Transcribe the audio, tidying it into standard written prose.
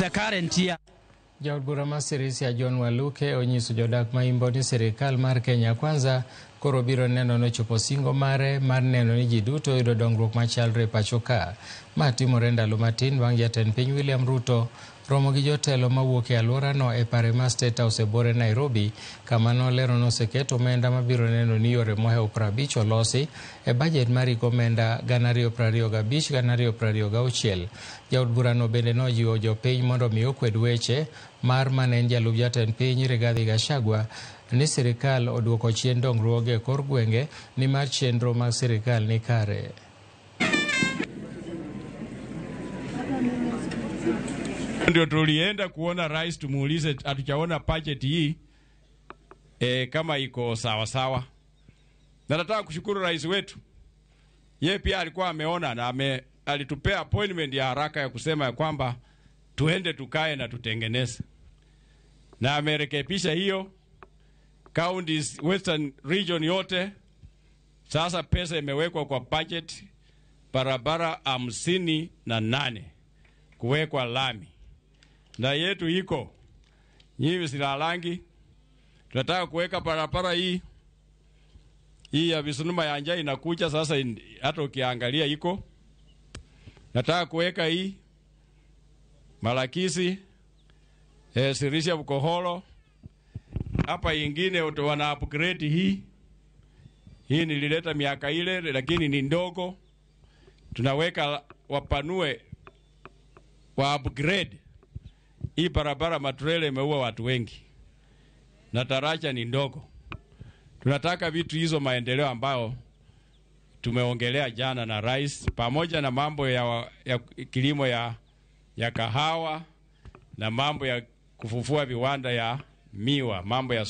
the current year. Jaod bura ma Sirisia John Waluke onyiso jodak maimbo ni sirikal mar Kenya Kwanza koro biro neno no chopo singo mare mar neno ni ji duto yudo dongruok machalre pacho ka. Ma timore ndalo matin bang' jatend piny William Ruto romo gi jotelo mawuok e alworano e pare ma State House e bore Nairobi, kama nolero noseketo omenda mabiro neno ni yore mohew 50 olosi e bajet mar omenda 2025-2026. Jaod burano bende nojiwo jopiny mondo mi okwed weche mar manen jalub jatend piny Rigathi Gachagua ni sirikal oduoko chien dongruoge kor gwenge ni mar chenro mag sirikal ni kare. Ndio tulienda kuona rais tumuulize hatujaona budget hii kama iko sawa sawa. Na nataka kushukuru rais wetu. Yeye pia alikuwa ameona na alitupea appointment ya haraka ya kusema ya kwamba tuende tukae na tutengeneze. Na amerekebisha hiyo counties Western region yote. Sasa pesa imewekwa kwa budget barabara 58 kuwekwa lami. Na yetu iko Nyivi Silalangi, tunataka kuweka barabara hii ya Visunuma ya Njai inakuja sasa, hata ukiangalia iko. Nataka kuweka hii Malakisi, Sirisia Bukoholo. Hapa ingine wana upgrade hii nilileta miaka ile lakini ni ndogo. Tunaweka wapanue wa upgrade hii barabara. Matrele imeua watu wengi na taraja ni ndogo. Tunataka vitu hizo maendeleo ambao tumeongelea jana na rais, pamoja na mambo ya kilimo ya kahawa na mambo ya kufufua viwanda ya miwa, mambo ya